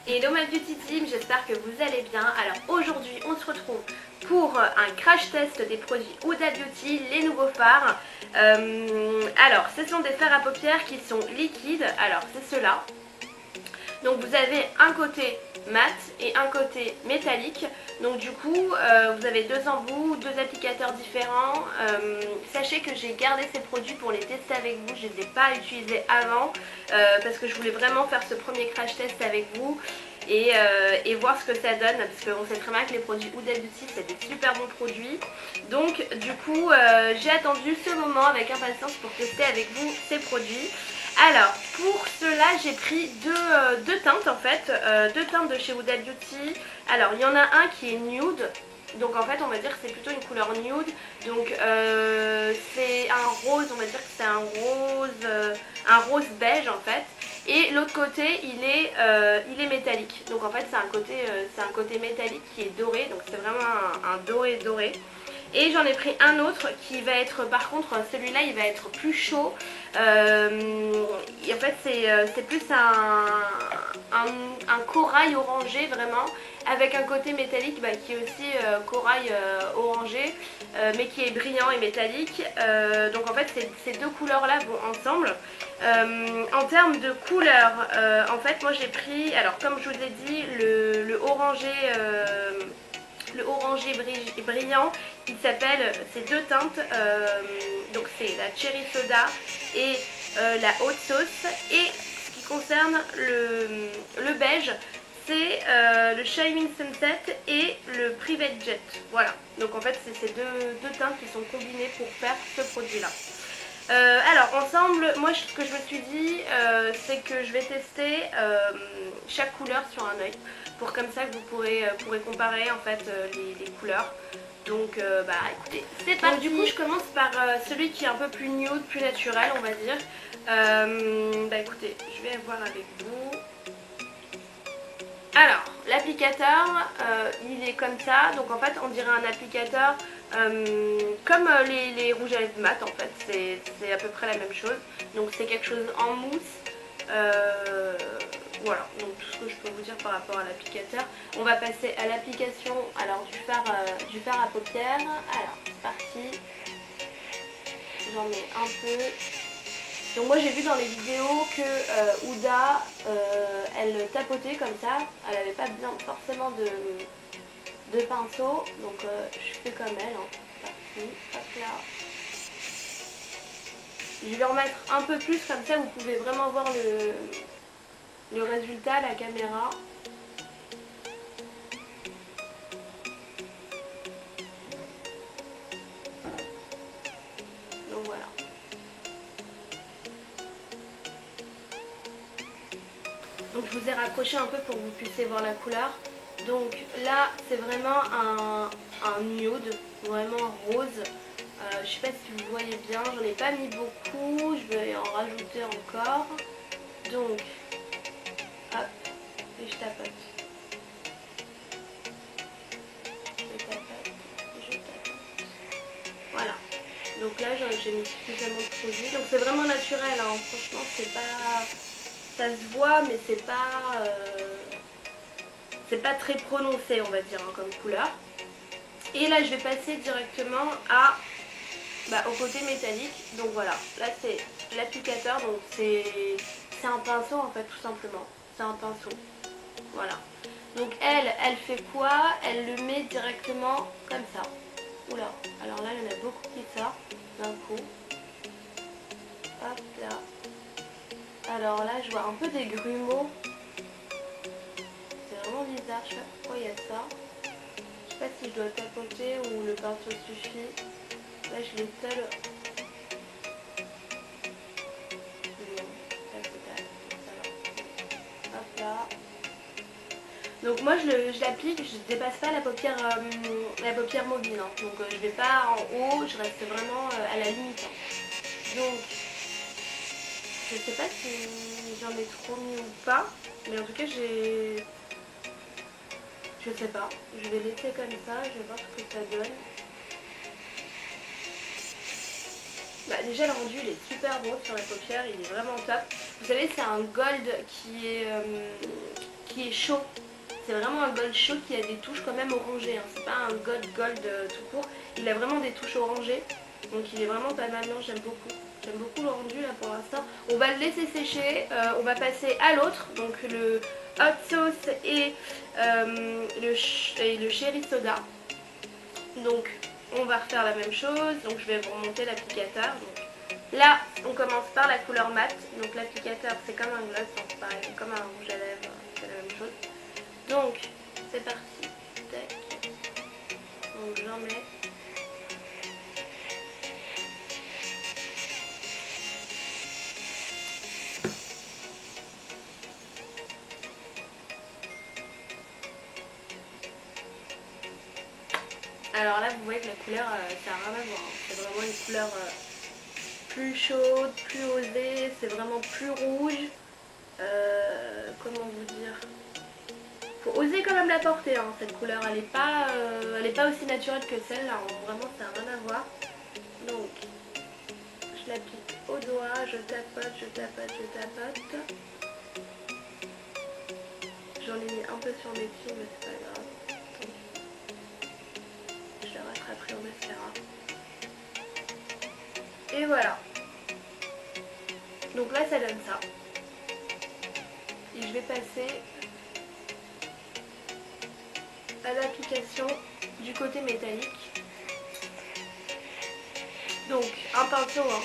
Hello ma beauty team, j'espère que vous allez bien. Alors aujourd'hui on se retrouve pour un crash test des produits Huda Beauty, les nouveaux fards. Alors ce sont des fards à paupières qui sont liquides, alors c'est ceux-là. Donc vous avez un côté mat et un côté métallique. Donc du coup vous avez deux embouts, deux applicateurs différents. Sachez que j'ai gardé ces produits pour les tester avec vous. Je ne les ai pas utilisés avant parce que je voulais vraiment faire ce premier crash test avec vous et voir ce que ça donne, parce qu'on sait très bien que les produits Huda Beauty c'est des super bons produits. Donc du coup j'ai attendu ce moment avec impatience pour tester avec vous ces produits. Alors pour cela j'ai pris deux teintes en fait, deux teintes de chez Huda Beauty. Alors il y en a un qui est nude, donc en fait on va dire que c'est plutôt une couleur nude. Donc c'est un rose, on va dire que c'est un rose beige en fait. Et l'autre côté il est métallique, donc en fait c'est un côté métallique qui est doré, donc c'est vraiment un doré doré. Et j'en ai pris un autre qui va être, par contre celui-là il va être plus chaud. Et en fait c'est plus un corail orangé vraiment, avec un côté métallique qui est aussi corail orangé, mais qui est brillant et métallique. Donc en fait ces deux couleurs là vont ensemble. En termes de couleurs, en fait moi j'ai pris, alors comme je vous ai dit, le orangé brillant. Il s'appelle, ces deux teintes, donc c'est la Cherry Soda et la Hot Sauce. Et ce qui concerne le beige, c'est le Shining Sunset et le Private Jet. Voilà, donc en fait c'est ces deux teintes qui sont combinées pour faire ce produit là. Alors ensemble, moi ce que je me suis dit c'est que je vais tester chaque couleur sur un œil, pour comme ça que vous pourrez comparer en fait les couleurs. Donc écoutez, c'est parti. Donc, du coup je commence par celui qui est un peu plus nude, plus naturel on va dire. Écoutez, je vais voir avec vous. Alors l'applicateur il est comme ça, donc en fait on dirait un applicateur comme les rouges à lèvres mat en fait, c'est à peu près la même chose. Donc c'est quelque chose en mousse. Voilà, donc tout ce que je peux vous dire par rapport à l'applicateur. On va passer à l'application alors du fard à paupières. Alors c'est parti. J'en mets un peu. Donc moi j'ai vu dans les vidéos que Huda elle tapotait comme ça. Elle n'avait pas besoin forcément de pinceau. Donc je fais comme elle. Hein. Parti. Hop là. Je vais en mettre un peu plus, comme ça vous pouvez vraiment voir le résultat à la caméra. Donc voilà. Donc je vous ai rapproché un peu pour que vous puissiez voir la couleur. Donc là c'est vraiment un nude, vraiment rose. Je sais pas si vous voyez bien, j'en ai pas mis beaucoup, je vais en rajouter encore. Donc, hop, et je tapote. Je tapote, je tapote. Voilà. Donc là j'ai mis suffisamment de produit. Donc c'est vraiment naturel, hein. Franchement c'est pas... Ça se voit mais c'est pas très prononcé on va dire hein, comme couleur. Et là je vais passer directement au côté métallique. Donc voilà, là c'est l'applicateur, donc c'est un pinceau en fait tout simplement, c'est un pinceau, voilà. Donc elle fait quoi? Elle le met directement comme ça. Oula, alors là il y en a beaucoup qui sortent d'un coup. Hop là. Alors là je vois un peu des grumeaux, c'est vraiment bizarre, je sais pas pourquoi il y a ça. Je sais pas si je dois tapoter ou le pinceau suffit. Là je l'étale. Hop là. Donc moi je l'applique, je ne dépasse pas la paupière mobile. Hein. Donc je vais pas en haut, je reste vraiment à la limite. Hein. Donc je sais pas si j'en ai trop mis ou pas, mais en tout cas j'ai... Je sais pas, je vais laisser comme ça, je vais voir ce que ça donne. Bah, déjà le rendu il est super beau sur la paupière, il est vraiment top. Vous savez c'est un gold qui est chaud. C'est vraiment un gold chaud qui a des touches quand même orangées. Hein. C'est pas un gold tout court. Il a vraiment des touches orangées. Donc il est vraiment pas mal. Non, j'aime beaucoup. J'aime beaucoup le rendu là pour l'instant. On va le laisser sécher. On va passer à l'autre. Donc le hot sauce et le cherry soda. Donc on va refaire la même chose. Donc je vais vous remonter l'applicateur. Là on commence par la couleur mat. Donc l'applicateur c'est comme un gloss. Donc pareil, comme un rouge à lèvres. C'est la même chose. Donc c'est parti. Tac. Donc j'en mets. Alors là vous voyez que la couleur ça n'a rien à voir. Hein. C'est vraiment une couleur plus chaude, plus osée, c'est vraiment plus rouge. Comment vous dire? Faut oser quand même la porter, hein, cette couleur. Elle est pas aussi naturelle que celle-là. Hein. Vraiment ça n'a rien à voir. Donc je l'applique au doigt, je tapote, je tapote, je tapote. J'en ai mis un peu sur mes pieds mais c'est pas grave. Je la rattraperai au mascara. Et voilà. Donc là ça donne ça. Et je vais passer à l'application du côté métallique. Donc un pinceau, hein.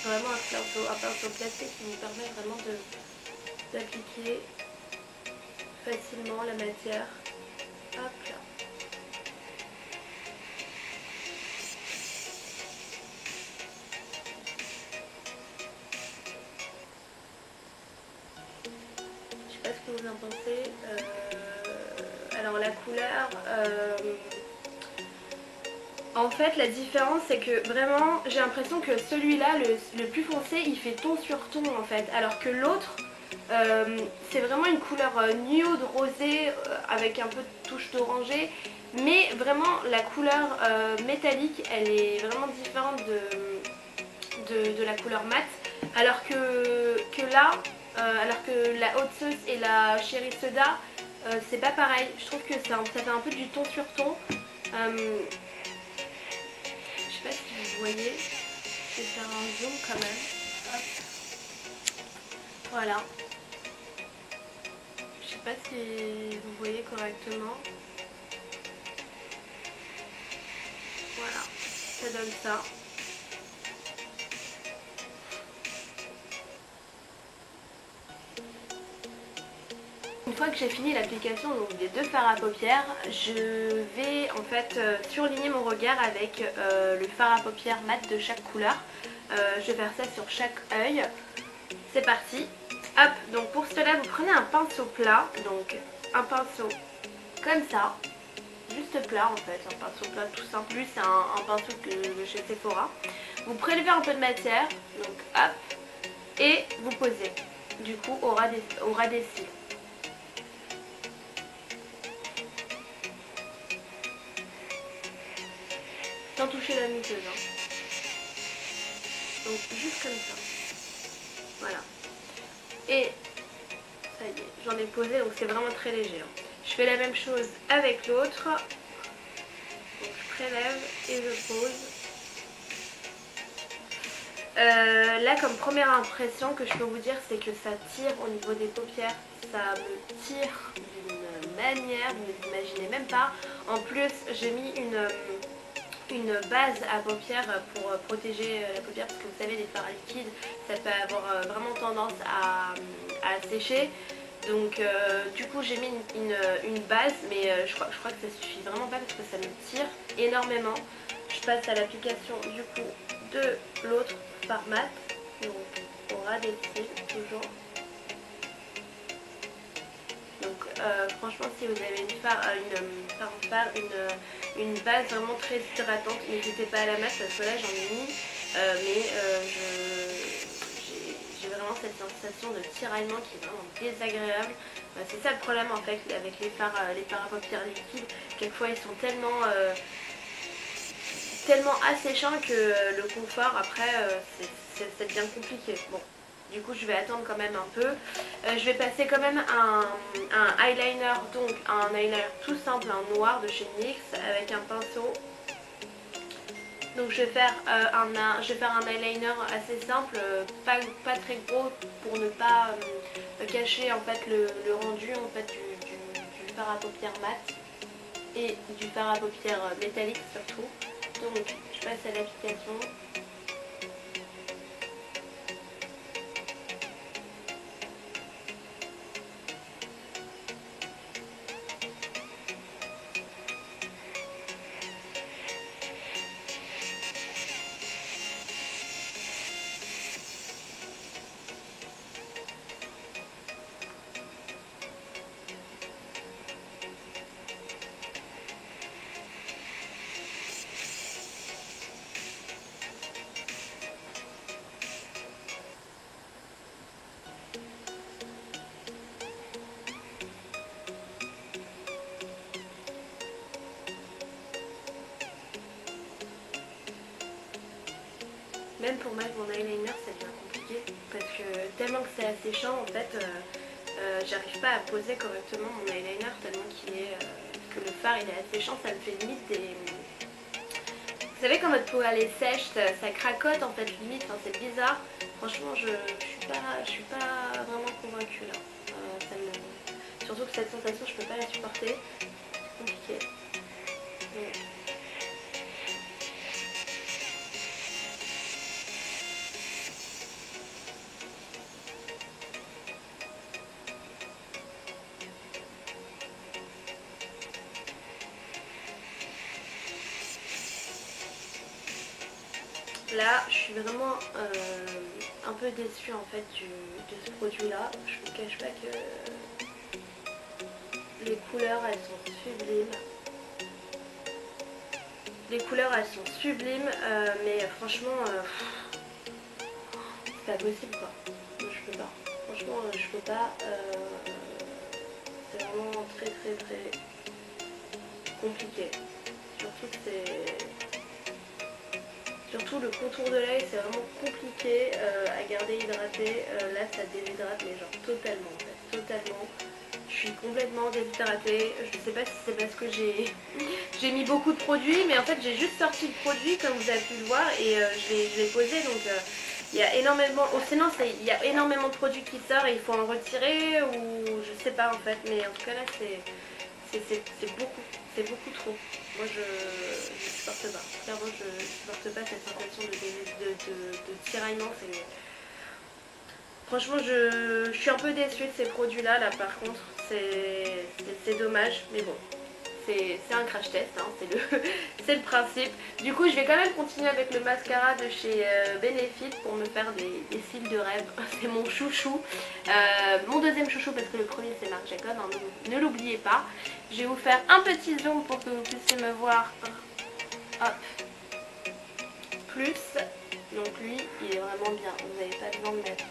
Vraiment un pinceau plastique qui nous permet vraiment d'appliquer facilement la matière. Hop là. Je sais pas ce que vous en pensez. Alors la couleur, en fait la différence c'est que vraiment j'ai l'impression que celui-là, le plus foncé, il fait ton sur ton en fait. Alors que l'autre, c'est vraiment une couleur nude rosée avec un peu de touche d'orangé. Mais vraiment la couleur métallique elle est vraiment différente de la couleur mat. Alors que là, alors que la hot sauce et la cherry soda, c'est pas pareil. Je trouve que ça fait un peu du ton sur ton. Je sais pas si vous voyez. Je vais faire un zoom quand même. Hop. Voilà. Je sais pas si vous voyez correctement. Voilà. Ça donne ça. Une fois que j'ai fini l'application des deux fards à paupières, je vais en fait surligner mon regard avec le fard à paupières mat de chaque couleur. Je vais faire ça sur chaque œil. C'est parti. Hop, donc pour cela vous prenez un pinceau plat, donc un pinceau comme ça, juste plat en fait, un pinceau plat tout simple, lui c'est un pinceau que chez Sephora. Vous prélevez un peu de matière, donc hop, et vous posez du coup au ras des cils. Sans toucher la muqueuse. Hein. Donc juste comme ça. Voilà. Et ça y est, j'en ai posé, donc c'est vraiment très léger. Hein. Je fais la même chose avec l'autre. Donc je prélève et je pose. Là comme première impression que je peux vous dire c'est que ça tire au niveau des paupières. Ça me tire d'une manière, vous ne l'imaginez même pas. En plus j'ai mis une base à paupières pour protéger la paupière parce que vous savez les fards liquides ça peut avoir vraiment tendance à sécher. Donc du coup j'ai mis une base mais je crois que ça suffit vraiment pas parce que ça me tire énormément. Je passe à l'application du coup de l'autre fard mat, donc au ras des cils toujours. Donc franchement si vous avez une base vraiment très hydratante, n'hésitez pas à la mettre parce que là j'en ai mis mais j'ai vraiment cette sensation de tiraillement qui est vraiment désagréable. C'est ça le problème en fait avec les fards à paupières liquides, quelquefois ils sont tellement tellement asséchant que le confort après ça devient compliqué. Bon, du coup je vais attendre quand même un peu. Je vais passer quand même un eyeliner, donc un eyeliner tout simple, un noir de chez NYX avec un pinceau. Donc je vais faire un eyeliner assez simple, pas très gros pour ne pas cacher en fait le rendu en fait du fard à paupières mat et du fard à paupières métallique surtout. Donc je passe à l'application. Même pour mettre mon eyeliner ça devient compliqué parce que tellement que c'est asséchant en fait j'arrive pas à poser correctement mon eyeliner tellement que le fard il est asséchant, ça me fait limite des... Vous savez quand votre peau elle est sèche, ça cracote en fait limite, enfin, c'est bizarre. Franchement je suis pas vraiment convaincue là. Surtout que cette sensation je peux pas la supporter, c'est compliqué. Mais... Là, je suis vraiment un peu déçue en fait de ce produit là. Je vous cache pas que les couleurs elles sont sublimes. Les couleurs elles sont sublimes mais franchement c'est pas possible quoi. Je peux pas. Franchement je peux pas. C'est vraiment très compliqué. Surtout que Surtout le contour de l'œil c'est vraiment compliqué à garder hydraté. Là ça déshydrate mais genre totalement en fait, totalement. Je suis complètement déshydratée. Je sais pas si c'est parce que j'ai mis beaucoup de produits mais en fait j'ai juste sorti le produit comme vous avez pu le voir et je l'ai posé donc il y a énormément, sinon il y a énormément de produits qui sortent et il faut en retirer ou je sais pas en fait mais en tout cas là c'est beaucoup trop. Moi je supporte pas. Clairement je supporte pas cette sensation de tiraillement. Franchement je suis un peu déçue de ces produits là par contre. C'est dommage mais bon. C'est un crash test, hein, c'est le principe. Du coup je vais quand même continuer avec le mascara de chez Benefit pour me faire des cils de rêve. C'est mon chouchou. Mon deuxième chouchou parce que le premier c'est Marc Jacobs, hein, ne l'oubliez pas. Je vais vous faire un petit zoom pour que vous puissiez me voir. Hop. Plus. Donc lui il est vraiment bien. Vous n'avez pas besoin de mettre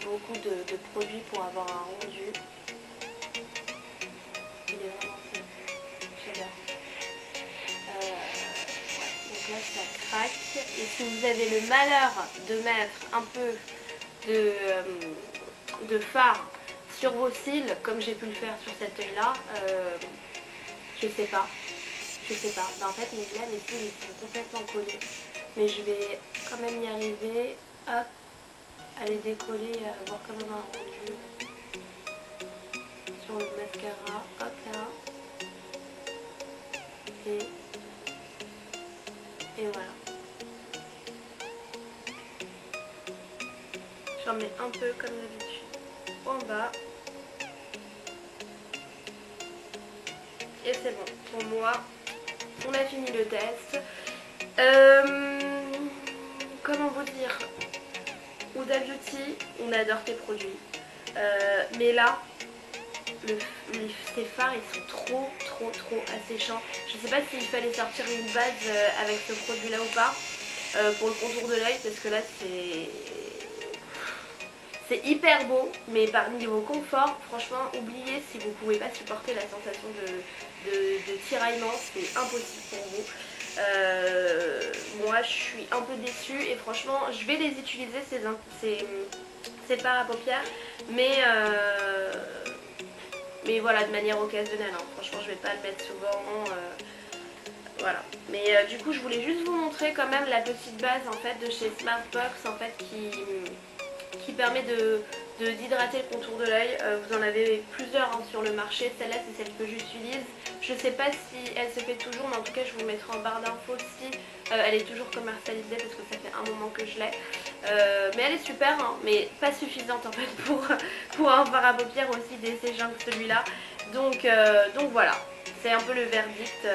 beaucoup de produits pour avoir un rendu. Il est vraiment fait. J'adore. Ouais. Donc là ça craque. Et si vous avez le malheur de mettre un peu de fard sur vos cils, comme j'ai pu le faire sur cet œil là, je sais pas. Ben, en fait mes cils ils sont complètement collés. Mais je vais quand même y arriver. Hop. À les décoller et à avoir quand même un rendu sur le mascara. Hop là. Et voilà. J'en mets un peu comme d'habitude en bas. Et c'est bon. Pour moi, on a fini le test. Comment vous dire, Huda Beauty, on adore tes produits. Mais là, ces fards ils sont trop asséchants. Je sais pas s'il fallait sortir une base avec ce produit là ou pas pour le contour de l'œil parce que là c'est hyper beau mais par niveau confort franchement oubliez si vous pouvez pas supporter la sensation de tiraillement, c'est impossible pour vous. Moi je suis un peu déçue et franchement je vais les utiliser ces fards à paupières, mais voilà, de manière occasionnelle, hein. Franchement je vais pas le mettre souvent. Voilà. Mais du coup je voulais juste vous montrer quand même la petite base en fait de chez Smartbox en fait qui permet d'hydrater le contour de l'œil. Vous en avez plusieurs hein, sur le marché. Celle-là c'est celle que j'utilise. Je sais pas si elle se fait toujours, mais en tout cas je vous mettrai en barre d'infos si elle est toujours commercialisée parce que ça fait un moment que je l'ai. Mais elle est super, hein, mais pas suffisante en fait pour un fard à paupières aussi desséchant que celui-là. Donc voilà, c'est un peu le verdict.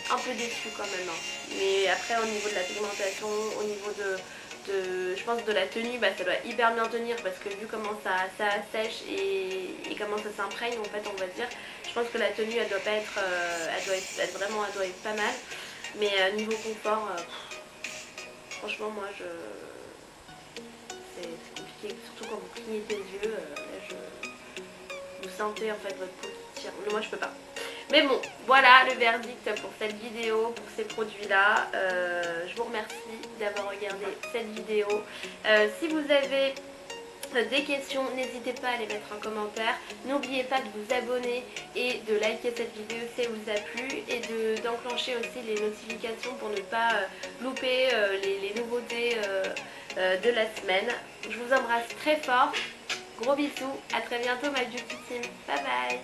Un peu déçue quand même, hein. Mais après au niveau de la pigmentation, au niveau je pense de la tenue, bah, ça doit hyper bien tenir parce que vu comment ça sèche et comment ça s'imprègne en fait on va dire, je pense que la tenue elle doit pas être, elle doit être pas mal. Mais niveau confort, franchement moi c'est compliqué, surtout quand vous clignez les yeux, vous sentez en fait votre peau qui tire. Mais moi je peux pas. Mais bon, voilà le verdict pour cette vidéo, pour ces produits-là. Je vous remercie d'avoir regardé cette vidéo. Si vous avez des questions, n'hésitez pas à les mettre en commentaire. N'oubliez pas de vous abonner et de liker cette vidéo si elle vous a plu et d'enclencher aussi les notifications pour ne pas louper les nouveautés de la semaine. Je vous embrasse très fort. Gros bisous. À très bientôt, ma beauty team. Bye bye.